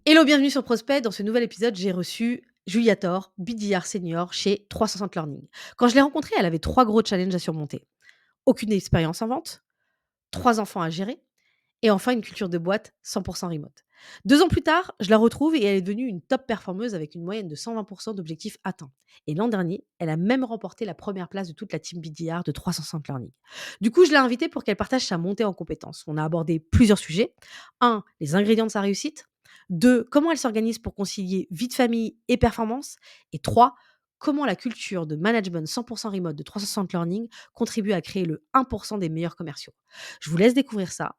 Hello, bienvenue sur Prospect. Dans ce nouvel épisode, j'ai reçu Julia Thor, BDR senior chez 360 Learning. Quand je l'ai rencontrée, elle avait 3 gros challenges à surmonter. Aucune expérience en vente, 3 enfants à gérer et enfin une culture de boîte 100% remote. 2 ans plus tard, je la retrouve et elle est devenue une top performeuse avec une moyenne de 120% d'objectifs atteints. Et l'an dernier, elle a même remporté la première place de toute la team BDR de 360 Learning. Du coup, je l'ai invitée pour qu'elle partage sa montée en compétences. On a abordé plusieurs sujets. Un, les ingrédients de sa réussite. 2, comment elle s'organise pour concilier vie de famille et performance. Et 3, comment la culture de management 100% remote de 360 Learning contribue à créer le 1% des meilleurs commerciaux. Je vous laisse découvrir ça.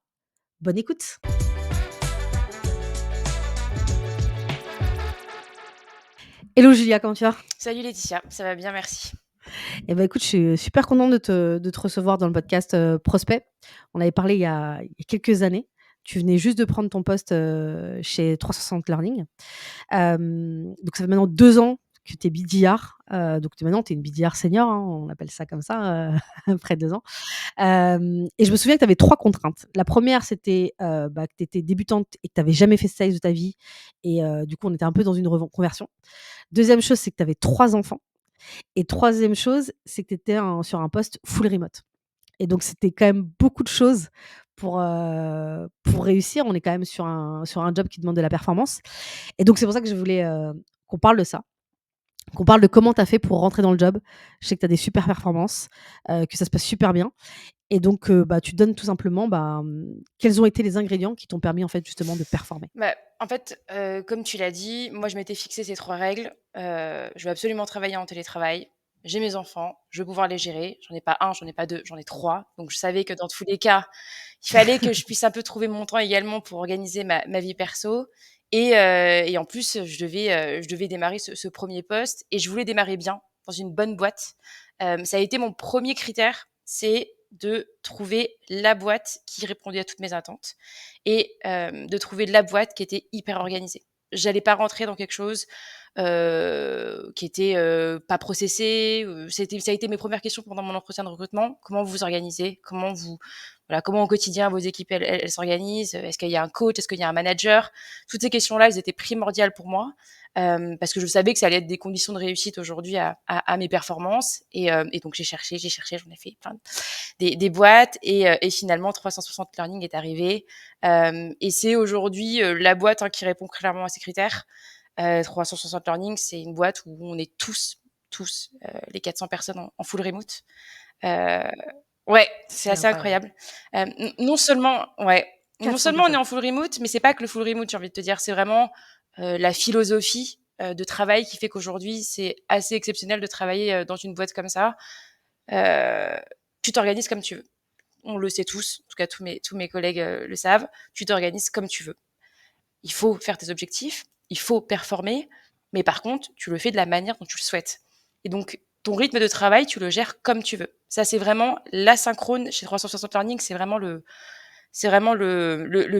Bonne écoute. Hello Julia, comment tu vas? Salut Laetitia, ça va bien, merci. Eh ben, écoute, je suis super contente de te recevoir dans le podcast, Prospect. On avait parlé il y a quelques années. Tu venais juste de prendre ton poste, chez 360 Learning. Donc ça fait maintenant 2 ans que tu es BDR, donc maintenant tu es une BDR senior, hein, on appelle ça comme ça, après 2 ans. Et je me souviens que tu avais 3 contraintes. La première, c'était, que tu étais débutante et que tu avais jamais fait de sales de ta vie et du coup, on était un peu dans une reconversion. Deuxième chose, c'est que tu avais 3 enfants et troisième chose, c'est que tu étais sur un poste full remote et donc c'était quand même beaucoup de choses pour réussir. On est quand même sur un job qui demande de la performance et donc c'est pour ça que je voulais, qu'on parle de ça, qu'on parle de comment tu as fait pour rentrer dans le job. Je sais que tu as des super performances, que ça se passe super bien et donc tu donnes tout simplement, quels ont été les ingrédients qui t'ont permis en fait justement de performer? Comme tu l'as dit, moi je m'étais fixé ces 3 règles. Je veux absolument travailler en télétravail. J'ai mes enfants, je veux pouvoir les gérer. J'en ai pas un, j'en ai pas 2, j'en ai 3. Donc je savais que dans tous les cas, il fallait que je puisse un peu trouver mon temps également pour organiser ma vie perso et en plus, je devais démarrer ce 1er poste et je voulais démarrer bien, dans une bonne boîte. Ça a été mon premier critère, c'est de trouver la boîte qui répondait à toutes mes attentes et de trouver la boîte qui était hyper organisée. J'allais pas rentrer dans quelque chose, qui était, pas processé, ça a été mes premières questions pendant mon entretien de recrutement. Comment vous vous organisez? Comment au quotidien vos équipes elles s'organisent? Est-ce qu'il y a un coach? Est-ce qu'il y a un manager? Toutes ces questions-là, elles étaient primordiales pour moi, parce que je savais que ça allait être des conditions de réussite aujourd'hui à mes performances et donc j'ai cherché, j'en ai fait plein des boîtes et finalement 360 Learning est arrivé, et c'est aujourd'hui, la boîte, hein, qui répond clairement à ces critères. 360 Learning, c'est une boîte où on est tous, les 400 personnes en full remote. Heu, ouais, c'est C'est assez incroyable. incroyable. Non seulement 400 on est personnes. en full remote, mais c'est pas que le full remote, j'ai envie de te dire, c'est vraiment, la philosophie, de travail qui fait qu'aujourd'hui, c'est assez exceptionnel de travailler, dans une boîte comme ça. Heu, Tu t'organises comme tu veux. On le sait tous, en tout cas tous mes collègues, le savent, tu t'organises comme tu veux. Il faut faire tes objectifs, il faut performer, mais par contre, tu le fais de la manière dont tu le souhaites. Et donc, ton rythme de travail, tu le gères comme tu veux. Ça, c'est vraiment l'asynchrone chez 360 Learning, c'est vraiment le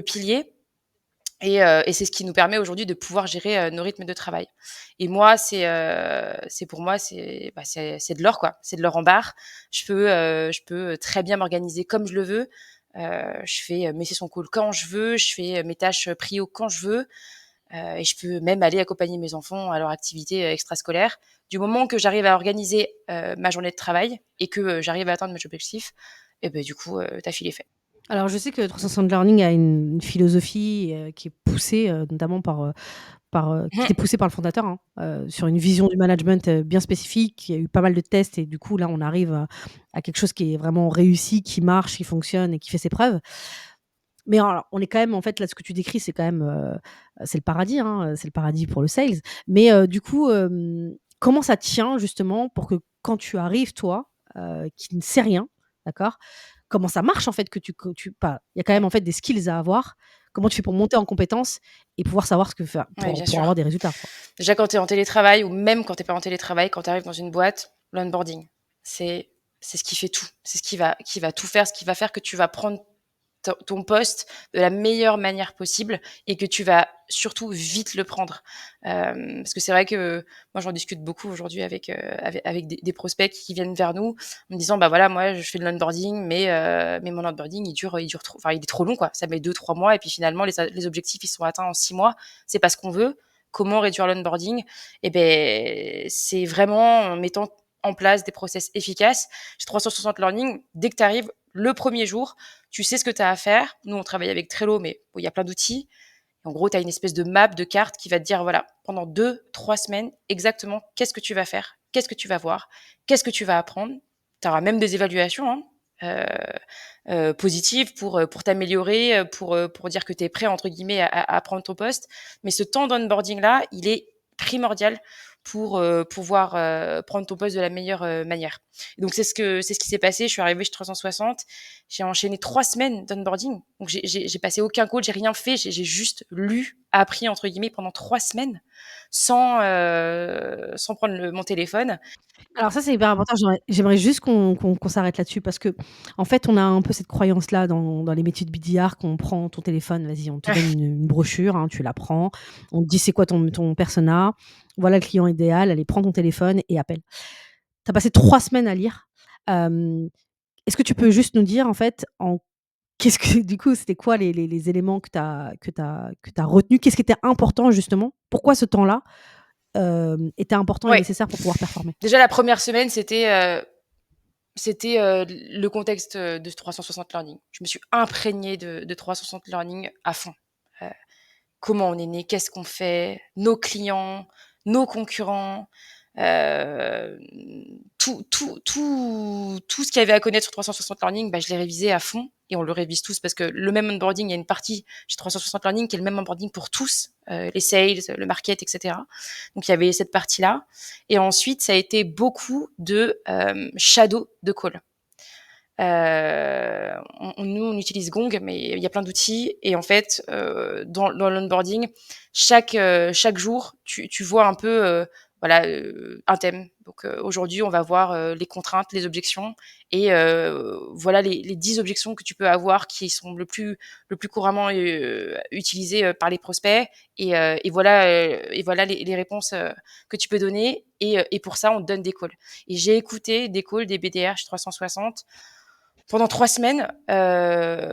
pilier. Et c'est ce qui nous permet aujourd'hui de pouvoir gérer nos rythmes de travail. Et moi, c'est pour moi, c'est de l'or, quoi. C'est de l'or en barre. Je peux très bien m'organiser comme je le veux. Je fais mes sessions call quand je veux. Je fais mes tâches prio quand je veux. Et je peux même aller accompagner mes enfants à leur activité extrascolaire. Du moment que j'arrive à organiser ma journée de travail et que j'arrive à atteindre mes objectifs, et ben du coup, ta file est faite. Alors je sais que 360 Learning a une philosophie, qui est poussée, notamment qui était poussée par le fondateur, hein, sur une vision du management, bien spécifique. Il y a eu pas mal de tests et du coup là on arrive à quelque chose qui est vraiment réussi, qui marche, qui fonctionne et qui fait ses preuves. Mais alors on est quand même en fait là ce que tu décris c'est quand même, c'est le paradis, hein, c'est le paradis pour le sales. Mais, du coup, comment ça tient justement pour que quand tu arrives toi, qui ne sais rien, d'accord? Comment ça marche en fait que tu pas il y a quand même Ouais, en fait des skills à avoir. Comment tu fais pour monter en compétences et pouvoir savoir ce que faire ouais, bien pour avoir sûr. des résultats, quoi? Déjà, quand tu es en télétravail ou même quand tu es pas en télétravail, quand tu arrives dans une boîte, l'onboarding, c'est c'est ce qui fait tout. C'est ce qui va tout faire, ce qui va faire que tu vas prendre ton poste de la meilleure manière possible et que tu vas surtout vite le prendre. Parce que c'est vrai que moi, j'en discute beaucoup aujourd'hui avec des prospects qui viennent vers nous en me disant: «Bah, voilà, moi, je fais de l'onboarding, mais mon onboarding, il dure trop enfin, il est trop long, quoi. Ça met 2-3 mois et puis finalement, les objectifs, ils sont atteints en 6 mois. C'est pas ce qu'on veut. Comment réduire l'onboarding?» Et beh, c'est vraiment en mettant en place des process efficaces. Chez 360 Learning, dès que tu arrives, le premier jour, tu sais ce que tu as à faire. Nous, on travaille avec Trello, mais bon, il y a plein d'outils. En gros, tu as une espèce de map, de carte qui va te dire, voilà, pendant 2-3 semaines, exactement qu'est-ce que tu vas faire, qu'est-ce que tu vas voir, qu'est-ce que tu vas apprendre. Tu auras même des évaluations hein, positives pour t'améliorer, pour dire que tu es prêt, entre guillemets, à prendre ton poste. Mais ce temps d'onboarding-là, il est primordial pour pouvoir prendre ton poste de la meilleure manière. Et donc, c'est ce qui s'est passé. Je suis arrivée chez 360. J'ai enchaîné 3 semaines d'onboarding. Donc, j'ai passé aucun call, j'ai rien fait. J'ai juste lu, appris, entre guillemets, pendant 3 semaines sans prendre mon téléphone. Alors ça, c'est hyper important. J'aimerais juste qu'on s'arrête là-dessus parce que en fait, on a un peu cette croyance-là dans les métiers de BDR qu'on prend ton téléphone, vas-y, on te donne une brochure, hein, tu la prends, on te dit: «C'est quoi ton persona? Voilà le client idéal, allez, prends ton téléphone et appelle». Tu as passé 3 semaines à lire. Hem, Est-ce que tu peux juste nous dire, en fait, en qu'est-ce que du coup, c'était quoi les éléments que tu as retenus? Qu'est-ce qui était important justement? Pourquoi ce temps-là, était important et Ouais. nécessaire pour pouvoir performer? Déjà, la première semaine, c'était le contexte de 360 Learning. Je me suis imprégnée de 360 Learning à fond. Heu, Comment on est né, qu'est-ce qu'on fait, nos clients, nos concurrents, hem, tout ce qu'il y avait à connaître sur 360 Learning, bah, je l'ai révisé à fond et on le révise tous parce que le même onboarding, il y a une partie chez 360 Learning qui est le même onboarding pour tous, les sales, le market et cetera. Donc il y avait cette partie-là et ensuite ça a été beaucoup de, shadow de call. Nous, on utilise Gong, mais il y a plein d'outils et en fait, dans l'onboarding, chaque jour, tu vois un peu, voilà, un thème. Donc, aujourd'hui, on va voir, les contraintes, les objections et voilà les 10 objections que tu peux avoir qui sont le plus couramment, utilisées, par les prospects et voilà les réponses, que tu peux donner et pour ça, on te donne des calls et j'ai écouté des calls des BDR chez 360 pendant 3 semaines,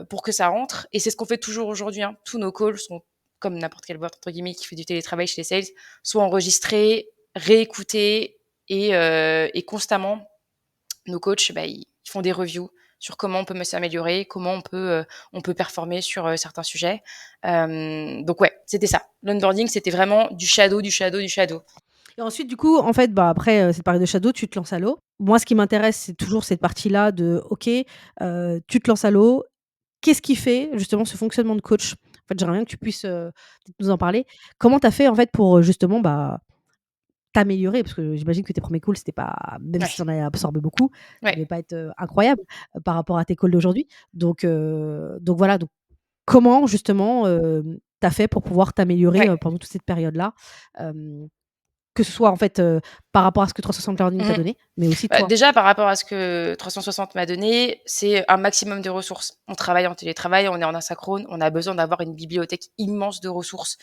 pour que ça rentre et c'est ce qu'on fait toujours aujourd'hui, hein. Tous nos calls sont comme n'importe quelle boîte entre guillemets qui fait du télétravail chez les sales, sont enregistrés, réécoutés et constamment nos coachs, bah, ils font des reviews sur comment on peut mieux s'améliorer, comment on peut performer sur, certains sujets. Donc ouais, c'était ça. L'onboarding, c'était vraiment du shadow, du shadow, du shadow. Et ensuite, du coup, en fait, bah, après, cette période de shadow, tu te lances à l'eau. Moi, ce qui m'intéresse, c'est toujours cette partie-là de OK, tu te lances à l'eau. Qu'est-ce qui fait justement ce fonctionnement de coach? En fait, j'aimerais bien que tu puisses, peut-être nous en parler. Comment tu as fait, en fait, pour, justement, bah, t'améliorer? Parce que j'imagine que tes premiers calls, c'était pas même si tu Ouais, en as absorbé beaucoup, ça ouais, devait pas être, incroyable, par rapport à tes calls d'aujourd'hui. Donc voilà, donc comment justement, tu as fait pour pouvoir t'améliorer, ouais. pendant toute cette période-là? Hem Que ce soit en fait, par rapport à ce que 360 Learning t'a Mmh. donné, mais aussi Bah, toi. déjà par rapport à ce que 360 m'a donné, c'est un maximum de ressources. On travaille en télétravail, on est en asynchrone, on a besoin d'avoir une bibliothèque immense de ressources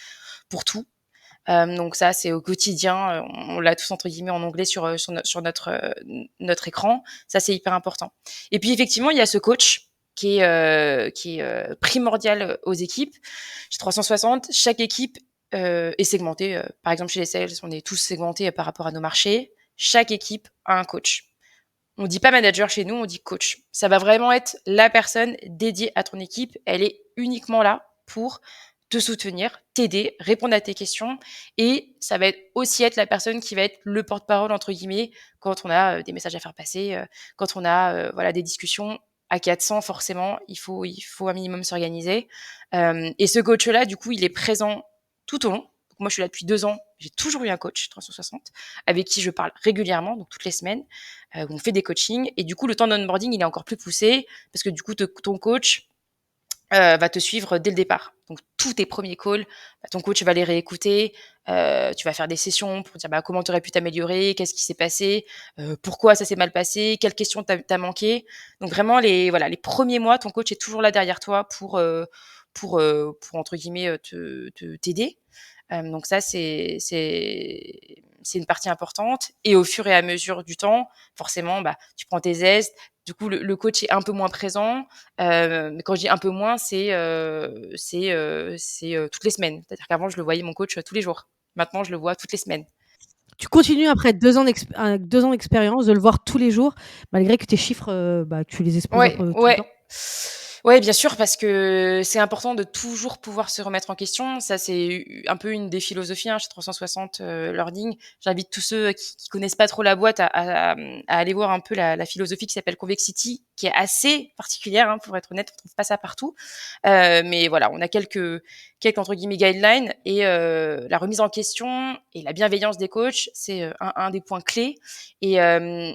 pour tout. Donc ça, c'est au quotidien, on l'a tous entre guillemets en anglais sur notre écran. Ça, c'est hyper important. Et puis effectivement, il y a ce coach qui est primordial, aux équipes. Chez 360, chaque équipe, est segmentée, par exemple chez les sales, on est tous segmentés, par rapport à nos marchés. Chaque équipe a un coach. On dit pas manager chez nous, on dit coach. Ça va vraiment être la personne dédiée à ton équipe. Elle est uniquement là pour te soutenir, t'aider, répondre à tes questions et ça va aussi être la personne qui va être le porte-parole entre guillemets quand on a, des messages à faire passer, quand on a, voilà des discussions à 400 forcément, il faut un minimum s'organiser. Hem Et ce coach-là, du coup, il est présent tout au long. Donc moi, je suis là depuis 2 ans, j'ai toujours eu un coach 360 avec qui je parle régulièrement, donc toutes les semaines. On fait des coachings et du coup, le temps d'onboarding, il est encore plus poussé parce que du coup, ton coach, va te suivre dès le départ. Donc tous tes premiers calls, bah, ton coach va les réécouter, Tu vas faire des sessions pour dire, bah, comment tu aurais pu t'améliorer, qu'est-ce qui s'est passé, pourquoi ça s'est mal passé, quelles questions tu as manqué. Donc vraiment les premiers mois, ton coach est toujours là derrière toi pour entre guillemets, te t'aider. Donc ça, c'est une partie importante et au fur et à mesure du temps, forcément, bah, tu prends tes aises. Du coup, le coach est un peu moins présent, mais quand je dis un peu moins, toutes les semaines. C'est-à-dire qu'avant, je le voyais mon coach, tous les jours. Maintenant, je le vois toutes les semaines. Tu continues après 2 ans d'expérience de le voir tous les jours, malgré que tes chiffres, bah, tu les exploses un Ouais, peu tout le ouais. temps? Ouais, bien sûr, parce que c'est important de toujours pouvoir se remettre en question. Ça, c'est un peu une des philosophies, hein, chez 360 Learning. J'invite tous ceux qui connaissent pas trop la boîte à aller voir un peu la philosophie qui s'appelle Convexity, qui est assez particulière, hein, pour être honnête, on trouve pas ça partout. Mais voilà, on a quelques entre guillemets «guidelines» et la remise en question et la bienveillance des coachs, c'est, un des points clés et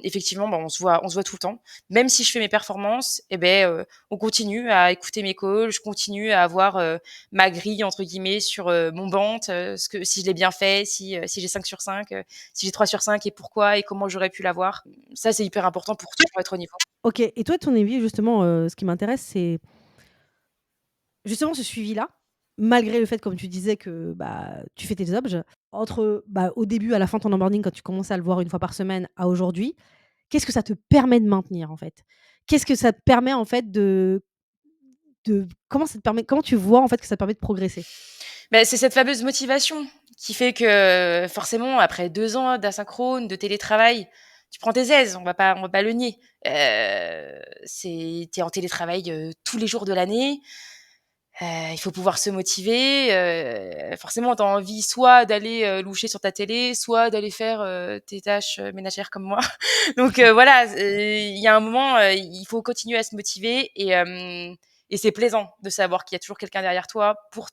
effectivement, bah, on se voit tout le temps. Même si je fais mes performances et beh, on continue à écouter mes calls, je continue à avoir, ma «grille» entre guillemets sur, mon Bant, ce que si je l'ai bien fait, si j'ai 5 sur 5, si j'ai 3 sur 5 et pourquoi et comment j'aurais pu l'avoir. Ça, c'est hyper important pour toujours être au niveau. OK, et toi, ton avis justement, ce qui m'intéresse, c'est justement ce suivi-là, malgré le fait, comme tu disais, que, bah, tu fais tes obs, entre, bah, au début, à la fin de ton onboarding, quand tu commençais à le voir une fois par semaine, à aujourd'hui, qu'est-ce que ça te permet de maintenir, en fait? Qu'est-ce que ça te permet, en fait, comment tu vois, en fait, que ça te permet de progresser? Beh, c'est cette fameuse motivation qui fait que, forcément, après 2 ans d'asynchrone, de télétravail, tu prends tes aises, on va pas le nier. Tu es en télétravail, tous les jours de l'année. Il faut pouvoir se motiver, forcément tu as envie soit d'aller, loucher sur ta télé, soit d'aller faire, tes tâches, ménagères comme moi. Donc voilà, il y a un moment, il faut continuer à se motiver et c'est plaisant de savoir qu'il y a toujours quelqu'un derrière toi pour,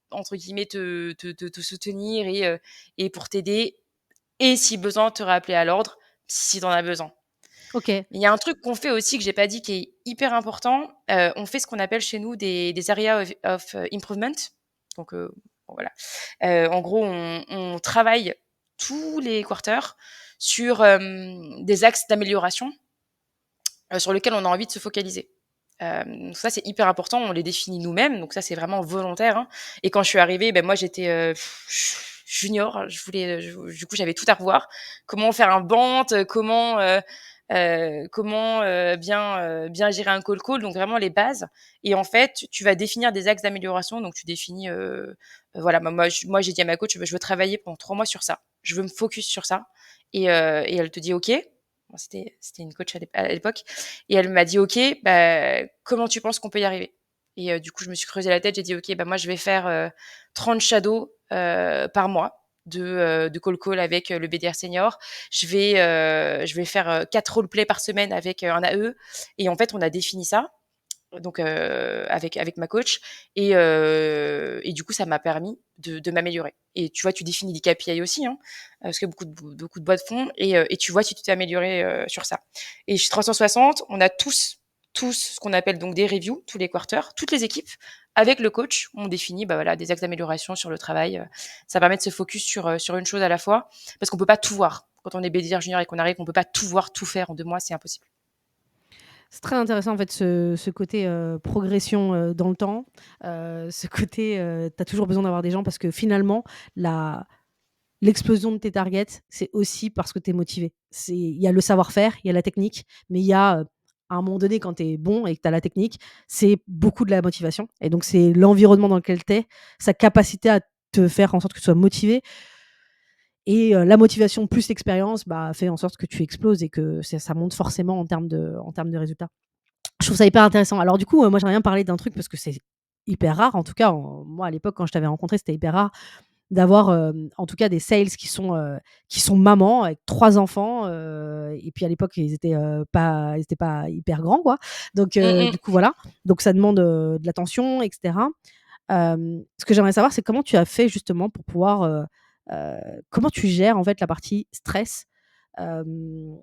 entre guillemets, te soutenir et pour t'aider et si besoin te rappeler à l'ordre, si tu en as besoin. OK. Il y a un truc qu'on fait aussi que j'ai pas dit qui est hyper important, on fait ce qu'on appelle chez nous des areas of improvement. Donc bon voilà. En gros, on travaille tous les quarters sur, des axes d'amélioration, sur lesquels on a envie de se focaliser. Donc ça, c'est hyper important, on les définit nous-mêmes, donc ça, c'est vraiment volontaire, hein. Et quand je suis arrivée, ben moi, j'étais, junior, je voulais, du coup, j'avais tout à revoir. Comment faire un Bant, comment bien gérer un call, donc vraiment les bases. Et en fait, tu vas définir des axes d'amélioration, donc tu définis, voilà, moi, j'ai dit à ma coach: «Je veux travailler pendant 3 mois sur ça. Je veux me focus sur ça» et elle te dit: «OK». Bon, c'était une coach à l'époque et elle m'a dit: «OK, bah, comment tu penses qu'on peut y arriver?» Et du coup, je me suis creusé la tête, j'ai dit: «OK, bah, moi, je vais faire, 30 shadows, par mois de call avec, le BDR senior. Je vais faire, 4 roleplays par semaine avec, un AE» et en fait, on a défini ça, donc avec ma coach et du coup, ça m'a permis de m'améliorer et tu vois, tu définis des KPI aussi, hein, parce que beaucoup de boîtes font et tu vois si tu t'es amélioré, sur ça et chez 360, on a tous ce qu'on appelle donc des reviews tous les quarters, toutes les équipes avec le coach. On définit, bah, voilà, des axes d'amélioration sur le travail, ça permet de se focus sur une chose à la fois parce qu'on peut pas tout voir. Quand on est BDR junior et qu'on arrive, on peut pas tout voir, tout faire en 2 mois, c'est impossible. C'est très intéressant en fait ce côté, progression, dans le temps, ce côté, tu as toujours besoin d'avoir des gens parce que finalement la l'explosion de tes targets, c'est aussi parce que tu es motivé. Il y a le savoir-faire, il y a la technique, mais il y a, à un moment donné quand tu es bon et que tu as la technique, c'est beaucoup de la motivation et donc c'est l'environnement dans lequel tu es, sa capacité à te faire en sorte que tu sois motivé et la motivation plus l'expérience, bah, fait en sorte que tu exploses et que ça monte forcément en termes de résultats. Je trouve ça hyper intéressant. Alors du coup, moi j'aimerais bien parler d'un truc parce que c'est hyper rare, en tout cas, moi à l'époque quand je t'avais rencontré, c'était hyper rare d'avoir, en tout cas des sales qui sont mamans avec 3 enfants, et puis à l'époque ils étaient pas hyper grands quoi. Donc Mmh du mh. coup voilà, donc ça demande, de l'attention et cetera. Ce que j'aimerais savoir, c'est comment tu as fait justement pour pouvoir, comment tu gères en fait la partie stress? Hem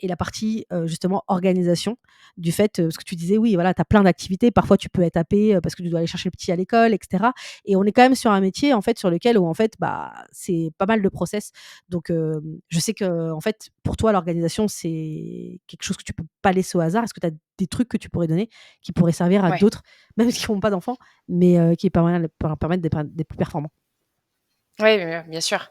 et la partie, justement organisation du fait, parce que tu disais oui, voilà, tu as plein d'activités, parfois tu peux être happé, parce que tu dois aller chercher le petit à l'école et cetera et on est quand même sur un métier, en fait, sur lequel où, en fait, bah, c'est pas mal de process donc je sais que en fait, pour toi, l'organisation, c'est quelque chose que tu peux pas laisser au hasard. Est-ce que tu as des trucs que tu pourrais donner, qui pourraient servir à Ouais. d'autres, même qui n'ont pas d'enfants, mais qui permettent d'être plus performants? Ouais, bien sûr.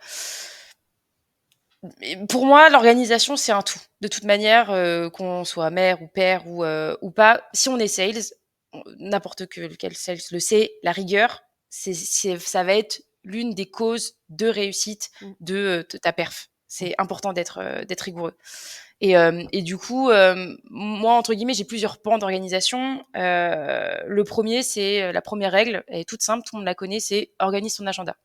Mais pour moi, l'organisation, c'est un tout. De toute manière, qu'on soit mère ou père ou pas, si on est sales, n'importe quel sales le sait, la rigueur, ça va être l'une des causes de réussite Mmh. de ta perf. Mmh. C'est important d'être rigoureux et du coup, moi, entre guillemets, j'ai plusieurs pans d'organisation. Le premier, c'est, la première règle, elle est toute simple, tout le monde la connaît, c'est: organise ton agenda.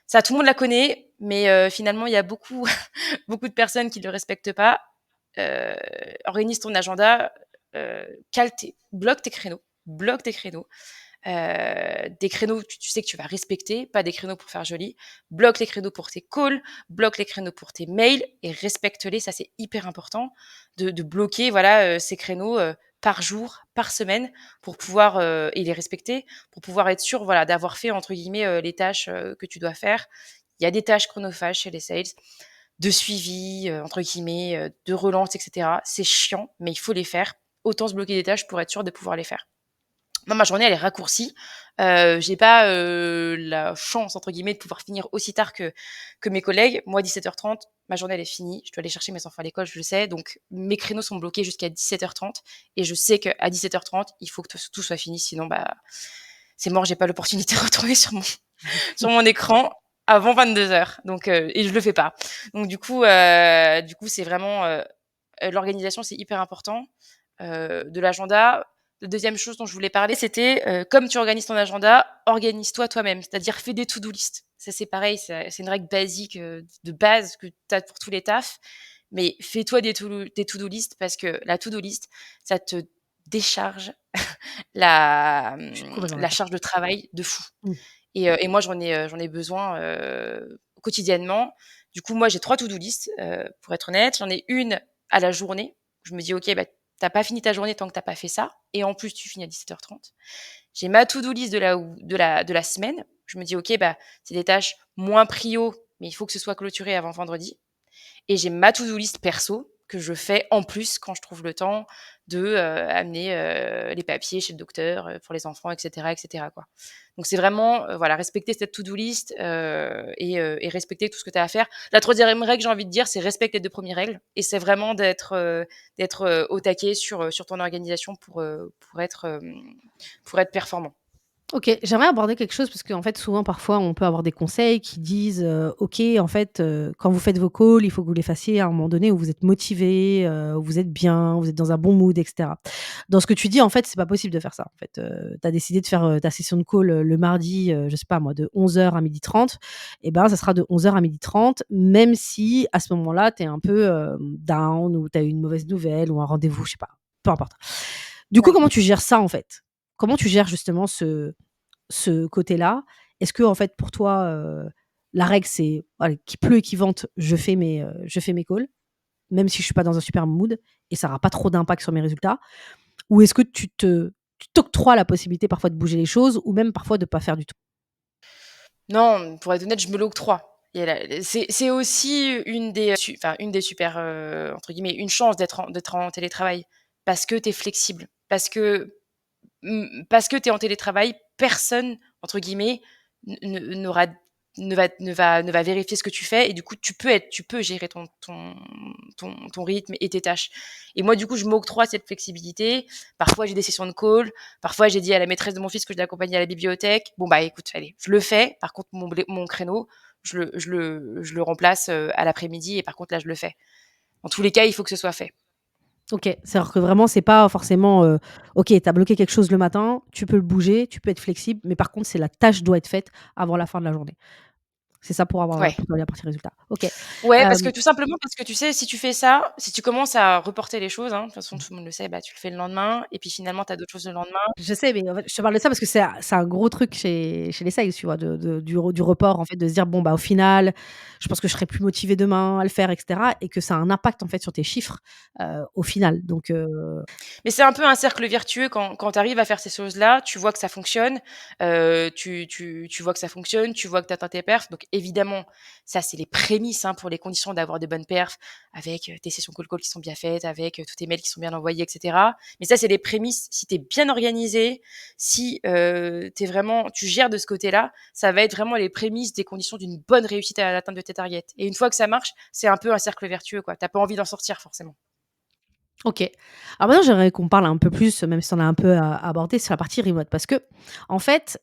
Ça, tout le monde la connaît, mais finalement, il y a beaucoup beaucoup de personnes qui ne le respectent pas. Heu, Organise ton agenda, cale tes bloque tes créneaux, bloque tes créneaux. Des créneaux, tu sais que tu vas respecter, pas des créneaux pour faire joli. Bloque les créneaux pour tes calls, bloque les créneaux pour tes mails et respecte-les. Ça, c'est hyper important de bloquer, voilà, ces créneaux, par jour, par semaine pour pouvoir, et les respecter, pour pouvoir être sûr, voilà, d'avoir fait entre guillemets, «les tâches», que tu dois faire. Il y a des tâches chronophages chez les sales, de suivi, entre guillemets, de relance et cetera. C'est chiant, mais il faut les faire. Autant se bloquer des tâches pour être sûr de pouvoir les faire. Moi, ma journée, elle est raccourcie. J'ai pas, «la chance» entre guillemets de pouvoir finir aussi tard que mes collègues. Moi, 17:30, ma journée, elle est finie. Je dois aller chercher mes enfants à l'école, je le sais, donc mes créneaux sont bloqués jusqu'à 17:30 et je sais qu'à 17:30, il faut que tout soit fini, sinon, bah, c'est mort, j'ai pas l'opportunité de retourner sur mon écran avant 22:00, donc et je le fais pas. Donc du coup, c'est vraiment, l'organisation, c'est hyper important. De l'agenda. La deuxième chose dont je voulais parler, c'était, comme tu organises ton agenda, organise-toi toi-même. C'est-à-dire fais des to-do list. Ça, c'est pareil, c'est une règle basique, de base que tu as pour tous les tafs. Mais fais-toi des to-do list parce que la to-do list, ça te décharge Je suis complètement la d'accord. charge de travail de fou. Mmh. Et moi, j'en ai besoin, quotidiennement. Du coup, moi, j'ai 3 to-do list, pour être honnête. J'en ai une à la journée. Je me dis: «OK, bah, tu pas fini ta journée tant que tu pas fait ça et en plus, tu finis à 17:30». J'ai ma to-do list de la semaine. Je me dis: «OK, bah, c'est des tâches moins prio, mais il faut que ce soit clôturé avant vendredi». Et j'ai ma to-do list perso que je fais en plus quand je trouve le temps de, amener, les papiers chez le docteur, pour les enfants et cetera, quoi. Donc c'est vraiment, voilà, respecter cette to-do list, et respecter tout ce que tu as à faire. La troisième règle, j'ai envie de dire, c'est respecte les 2 premières règles et c'est vraiment d'être au taquet sur ton organisation pour être performant. OK, j'aimerais aborder quelque chose parce qu'en fait, souvent, parfois, on peut avoir des conseils qui disent, «OK, en fait, quand vous faites vos calls, il faut que vous les fassiez à un moment donné où vous êtes motivé, où vous êtes bien, vous êtes dans un bon mood et cetera». Dans ce que tu dis, en fait, c'est pas possible de faire ça. En fait, tu as décidé de faire, ta session de call, le mardi, je sais pas moi, de 11h à 12:30 et ben, ça sera de 11h à 12:30, même si à ce moment-là, tu es un peu, down ou tu as eu une mauvaise nouvelle ou un rendez-vous, je sais pas, peu importe. Du coup, Ouais. comment tu gères ça, en fait? Comment tu gères justement ce côté-là? Est-ce que en fait, pour toi, la règle, c'est allez, qu'il pleut et qu'il vente, je fais mes calls, même si je suis pas dans un super mood et ça aura pas trop d'impact sur mes résultats? Ou est-ce que tu t'octroies la possibilité parfois de bouger les choses ou même parfois de pas faire du tout? Non, pour être honnête, je me l'octroie. Il y a c'est aussi une des super, entre guillemets, «une chance» d'être en télétravail. Parce que tu es flexible, parce que tu es en télétravail, personne, entre guillemets, n ne n'aura ne va vérifier ce que tu fais et du coup, tu peux gérer ton rythme et tes tâches et moi, du coup, je m'octroie cette flexibilité. Parfois, j'ai des sessions de call, parfois, j'ai dit à la maîtresse de mon fils que je l'accompagnais à la bibliothèque. Bon, bah, écoute, allez, je le fais. Par contre, mon créneau, je le remplace, à l'après-midi et par contre, là, je le fais. Dans tous les cas, il faut que ce soit fait. OK, c'est-à-dire que vraiment c'est pas forcément, OK, tu as bloqué quelque chose le matin, tu peux le bouger, tu peux être flexible, mais par contre c'est la tâche doit être faite avant la fin de la journée. C'est ça Ouais. pour la partie résultat. OK. Ouais, parce que Hem, tout simplement parce que tu sais, si tu fais ça, si tu commences à reporter les choses, hein, de toute façon tout le monde le sait, bah, tu le fais le lendemain et puis finalement tu as d'autres choses le lendemain. je sais, mais en fait, je te parle de ça parce que c'est un gros truc chez les sales, tu vois? Du report, en fait, de se dire: «Bon, bah, au final, je pense que je serai plus motivé demain à le faire» et cetera et que ça a un impact, en fait, sur tes chiffres, au final. Donc Mais c'est un peu un cercle vertueux quand tu arrives à faire ces choses-là, tu vois que ça fonctionne, tu vois que ça fonctionne, tu vois que tu atteins tes perfs. Donc évidemment, ça, c'est les prémices, hein, pour les conditions d'avoir de bonnes perfs avec, tes sessions call qui sont bien faites, avec, tous tes mails qui sont bien envoyés et cetera. Mais ça, c'est les prémices. Si tu es bien organisé, si, tu gères de ce côté-là, ça va être vraiment les prémices des conditions d'une bonne réussite à l'atteinte de tes targets. Et une fois que ça marche, c'est un peu un cercle vertueux, quoi. Tu pas envie d'en sortir forcément. OK. Alors maintenant, j'aimerais qu'on parle un peu plus, même si on a un peu abordé, sur la partie remote. Parce que, en fait,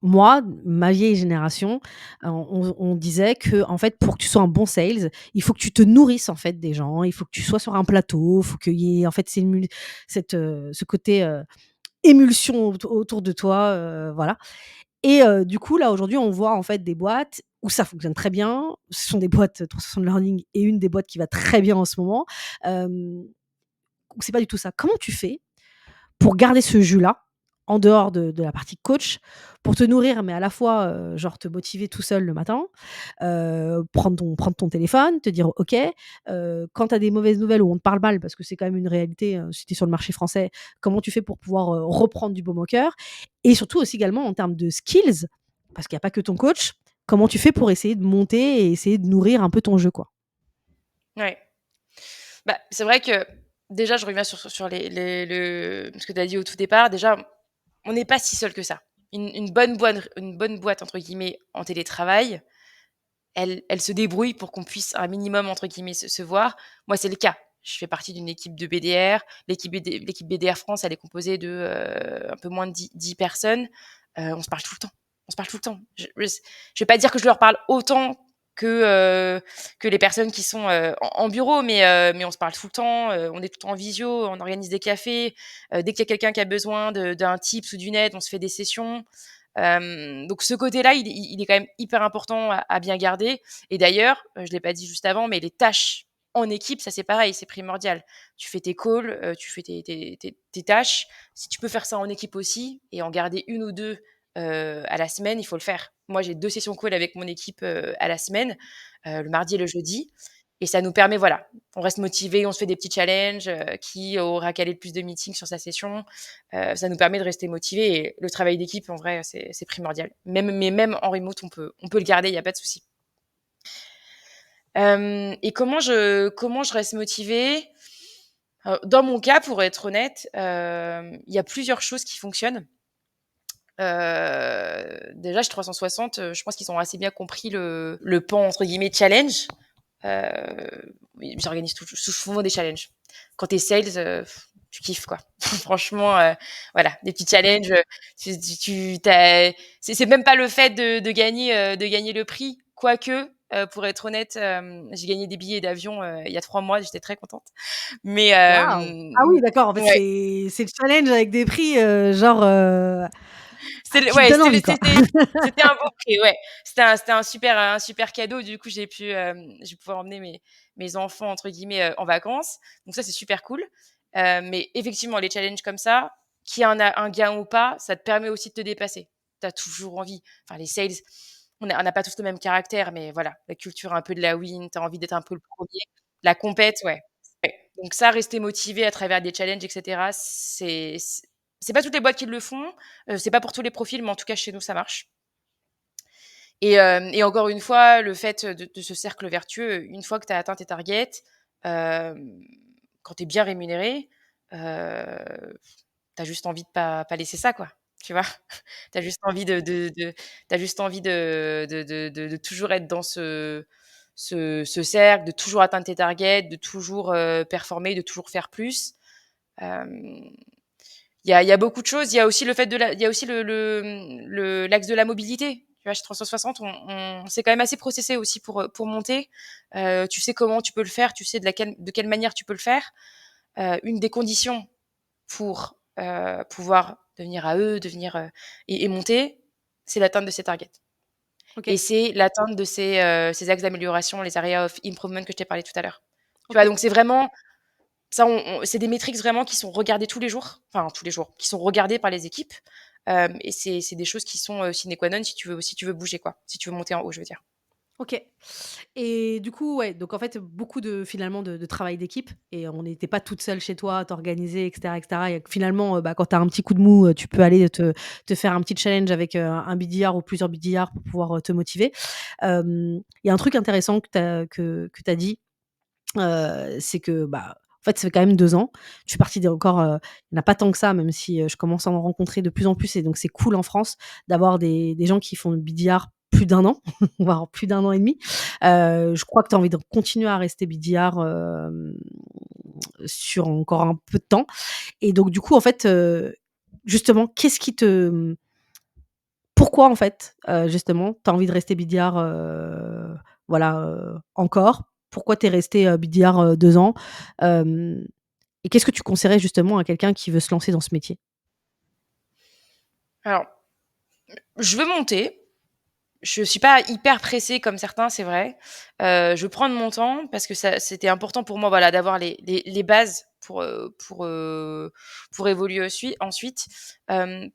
moi, ma vieille génération, on disait que en fait, pour que tu sois un bon sales, il faut que tu te nourrisses, en fait, des gens. Il faut que tu sois sur un plateau, il faut qu'il y ait, en fait, ce côté, émulsion autour de toi, voilà. Et du coup, là, aujourd'hui, on voit, en fait, des boîtes où ça fonctionne très bien. Ce sont des boîtes 360 Learning et une des boîtes qui va très bien en ce moment. Hem c'est pas du tout ça. Comment tu fais pour garder ce jus-là, en dehors de la partie coach, pour te nourrir, mais à la fois, genre te motiver tout seul le matin, prendre ton téléphone, te dire: «OK», quand tu as des mauvaises nouvelles ou on te parle mal, parce que c'est quand même une réalité, si tu es sur le marché français, comment tu fais pour pouvoir, reprendre du baume au cœur? Et surtout aussi également en termes de skills, parce qu'il y a pas que ton coach, comment tu fais pour essayer de monter et essayer de nourrir un peu ton jeu, quoi? Ouais. Bah, c'est vrai que déjà, je reviens sur les le ce que tu as dit au tout départ. Déjà, on n'est pas si seul que ça. Une bonne boîte entre guillemets en télétravail, elle se débrouille pour qu'on puisse un minimum entre guillemets se voir. Moi, c'est le cas. Je fais partie d'une équipe de BDR. L'équipe BDR France, elle est composée de, un peu moins de 10 personnes. On se parle tout le temps. On se parle tout le temps. Je vais pas dire que je leur parle autant que, que les personnes qui sont, en bureau, mais on se parle tout le temps, on est tout le temps en visio, on organise des cafés. Dès qu'il y a quelqu'un qui a besoin d'un tips ou d'une aide, on se fait des sessions. Donc ce côté-là, il est quand même hyper important à bien garder et d'ailleurs, je l'ai pas dit juste avant, mais les tâches en équipe, ça c'est pareil, c'est primordial. Tu fais tes calls, tu fais tes tâches. Si tu peux faire ça en équipe aussi et en garder une ou 2 à la semaine, il faut le faire. Moi, j'ai 2 sessions call avec mon équipe, à la semaine, le mardi et le jeudi et ça nous permet voilà, on reste motivé, on se fait des petits challenges, qui aura calé le plus de meetings sur sa session. Ça nous permet de rester motivés et le travail d'équipe, en vrai, c'est primordial. Même en remote, on peut le garder, il y a pas de souci. Hem et comment je reste motivée? Dans mon cas, pour être honnête, il y a plusieurs choses qui fonctionnent. Déjà chez 360, je pense qu'ils ont assez bien compris le pan entre guillemets «challenge». Oui, j'organise souvent des challenges. Quand tu es sales, tu kiffes quoi. Franchement, voilà, des petits challenges, c'est même pas le fait de gagner le prix, quoique, pour être honnête, j'ai gagné des billets d'avion, il y a 3 mois, j'étais très contente. Mais Waouh! Ah oui, d'accord, en fait, ouais. c'est le challenge avec des prix, genre, C'était le qui te ouais, donnent envie, quoi. c'était un beau prix, ouais. C'était un super cadeau. Du coup, je vais pouvoir emmener mes «enfants» entre guillemets, en vacances. Donc ça, c'est super cool. Mais effectivement, les challenges comme ça, qu'il y en a un gain ou pas, ça te permet aussi de te dépasser. Tu as toujours envie enfin les sales, on n'a pas tous le même caractère, mais voilà, la culture un peu de la win, tu as envie d'être un peu le premier. La compète, ouais. Ouais. Donc ça, rester motivé à travers des challenges et cetera, c'est pas toutes les boîtes qui le font. C'est pas pour tous les profils, mais en tout cas chez nous ça marche et encore une fois, le fait de ce cercle vertueux, une fois que tu as atteint tes targets, hem, quand tu es bien rémunéré, tu as juste envie de pas laisser ça quoi, tu vois? Tu as juste envie de tu juste envie de toujours être dans ce cercle, de toujours atteindre tes targets, de toujours, performer, de toujours faire plus. Hem il y a beaucoup de choses. Il y a aussi le fait de la il y a aussi l'axe de la mobilité. Tu vois, chez 360, on c'est quand même assez processé aussi pour monter. Tu sais comment tu peux le faire, tu sais de quelle manière tu peux le faire. Une des conditions pour, pouvoir devenir AE, devenir, et monter, c'est l'atteinte de ses targets. et OK. c'est l'atteinte de ces axes d'amélioration, les areas of improvement que je t'ai parlé tout à l'heure. Tu vois? OK. Donc c'est vraiment ça, on c'est des métriques vraiment qui sont regardées tous les jours, enfin tous les jours, qui sont regardées par les équipes, et c'est des choses qui sont, sine qua non si tu veux bouger quoi, si tu veux monter en haut, je veux dire. OK. Et du coup, ouais, donc en fait, beaucoup de finalement de travail d'équipe et on n'était pas toute seule chez toi à t'organiser et cetera et finalement, bah, quand tu as un petit coup de mou, tu peux aller te faire un petit challenge avec, un billard ou plusieurs billards pour pouvoir, te motiver. Il y a un truc intéressant que tu as dit, c'est que, bah, en fait, ça fait quand même 2 ans. Je suis partie des encore, il y en a pas tant que ça, même si, je commence à en rencontrer de plus en plus et donc c'est cool en France d'avoir des gens qui font le billard plus d'un an, voire plus d'un an et demi. Je crois que tu as envie de continuer à rester billard, sur encore un peu de temps et donc du coup, en fait, justement, qu'est-ce qui te, pourquoi en fait, justement, tu as envie de rester bidillard, voilà, encore? Pourquoi tu es resté, bidillard, 2 ans? Hem et qu'est-ce que tu conseillerais justement à quelqu'un qui veut se lancer dans ce métier? Alors, je veux monter, je suis pas hyper pressée comme certains, c'est vrai. Je veux prendre mon temps parce que ça c'était important pour moi, voilà, d'avoir les bases pour évoluer ensuite.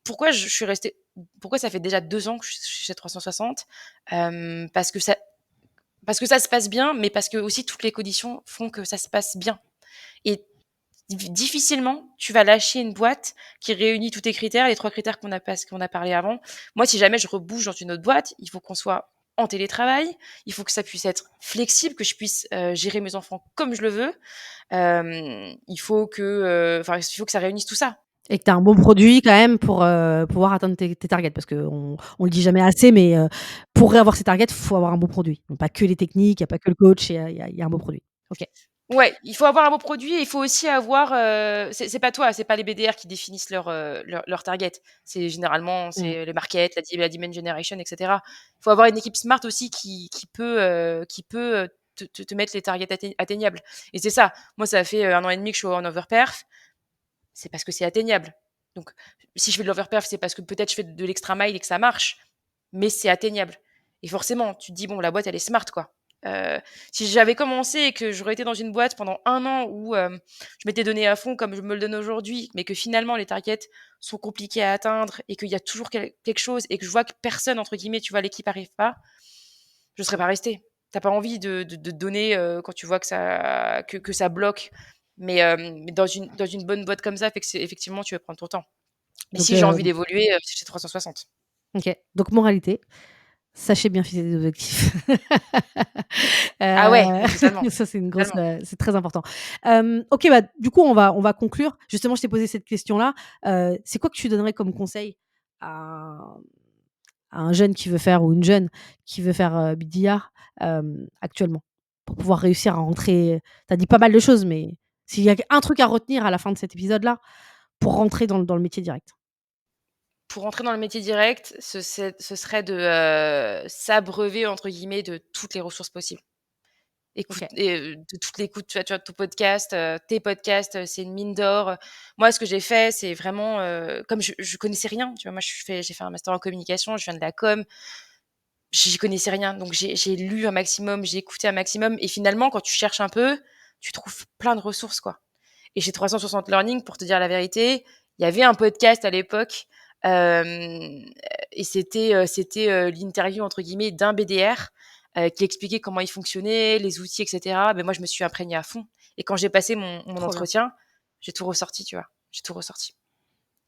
Pourquoi je suis restée pourquoi ça fait déjà 2 ans que je suis chez 360? Parce que ça se passe bien, mais parce que aussi toutes les conditions font que ça se passe bien et difficilement, tu vas lâcher une boîte qui réunit tous tes critères, les 3 critères qu'on a parlé avant. Moi, si jamais je rebouge dans une autre boîte, il faut qu'on soit en télétravail, il faut que ça puisse être flexible, que je puisse, gérer mes enfants comme je le veux. Il faut que, enfin, il faut que ça réunisse tout ça. Et que tu as un bon produit quand même pour, pouvoir atteindre tes targets? Parce qu'on le dit jamais assez, mais, pour avoir ces targets, il faut avoir un bon produit. Donc pas que les techniques, il y a pas que le coach, il y a un beau produit. OK. Ouais, il faut avoir un bon produit et il faut aussi avoir, c'est pas toi, c'est pas les BDR qui définissent leur target. C'est généralement, Mmh. c'est le market, la demand generation et cetera. Il faut avoir une équipe smart aussi qui peut, te mettre les targets atteignables et c'est ça. Moi, ça fait, 1 an et demi que je suis en overperf, c'est parce que c'est atteignable. Donc si je fais de l'overperf, c'est parce que peut-être je fais de l'extra mile et que ça marche, mais c'est atteignable et forcément, tu te dis: «Bon, la boîte, elle est smart, quoi». Heu, Si j'avais commencé et que j'aurais été dans une boîte pendant 1 an où, je m'étais donné à fond comme je me le donne aujourd'hui, mais que finalement les targets sont compliqués à atteindre et qu'il y a toujours quelque chose et que je vois que personne, entre guillemets, tu vois, l'équipe arrive pas, je serais pas restée. Tu as pas envie de donner, quand tu vois que ça bloque, mais dans une bonne boîte comme ça, fait que c'est effectivement, tu veux prendre ton temps. Mais Donc, si j'ai envie d'évoluer, c'est chez 360. OK. Donc moralité, sachez bien fixer des objectifs. Ah ouais, mais Ça c'est une grosse, totalement. c'est très important. OK, bah, du coup, on va conclure. Justement, je t'ai posé cette question-là. C'est quoi que tu donnerais comme conseil à un jeune qui veut faire ou une jeune qui veut faire, billard, actuellement? Pour pouvoir réussir à rentrer, tu as dit pas mal de choses, mais s'il y a un truc à retenir à la fin de cet épisode-là, pour rentrer dans le métier direct? Pour entrer dans le métier direct, ce serait de, «s'abreuver» entre guillemets de toutes les ressources possibles. Écoute OK. et de toute l'écoute, tu vois, ton podcast, tes podcasts, c'est une mine d'or, Moi, ce que j'ai fait, c'est vraiment, comme je connaissais rien, tu vois? Moi, j'ai fait un master en communication, je viens de la com, j'y connaissais rien, donc j'ai lu un maximum, j'ai écouté un maximum et finalement, quand tu cherches un peu, tu trouves plein de ressources, quoi. Et chez 360 Learning, pour te dire la vérité, il y avait un podcast à l'époque, hem et l'interview entre guillemets d'un BDR, qui expliquait comment il fonctionnait, les outils et cetera. Mais moi, je me suis imprégnée à fond et quand j'ai passé mon Trop bien. entretien, j'ai tout ressorti, tu vois? J'ai tout ressorti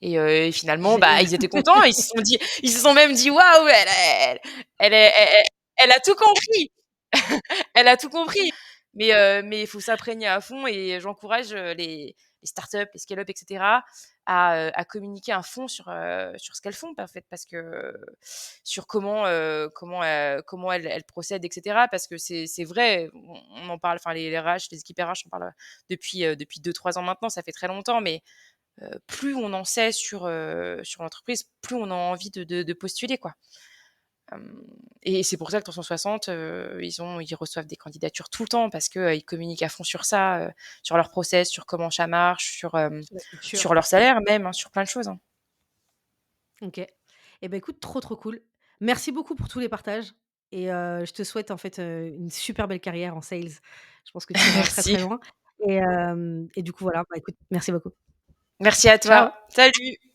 et finalement, bah, Génial. ils étaient contents, ils se sont même dit: «Waouh, elle a tout compris!» Elle a tout compris, mais il faut s'imprégner à fond et j'encourage, les startups, les scale-up et cetera à communiquer à fond sur ce qu'elles font, en fait, parce que sur comment elles procèdent et cetera. Parce que c'est vrai, on en parle, enfin les RH, les équipes RH en parlent, depuis 2-3 ans maintenant, ça fait très longtemps, mais plus on en sait sur l'entreprise, plus on a envie de postuler, quoi. Hem Et c'est pour ça que 360, ils reçoivent des candidatures tout le temps parce que, ils communiquent à fond sur ça, sur leur process, sur comment ça marche, Sur la culture. sur leur salaire même, hein, sur plein de choses, hein. OK. Et ben écoute, trop, trop cool. Merci beaucoup pour tous les partages et je te souhaite en fait, une super belle carrière en sales. Je pense que tu iras très, Merci. très loin et du coup voilà, bah, écoute, merci beaucoup. Merci à toi. Ciao. Salut.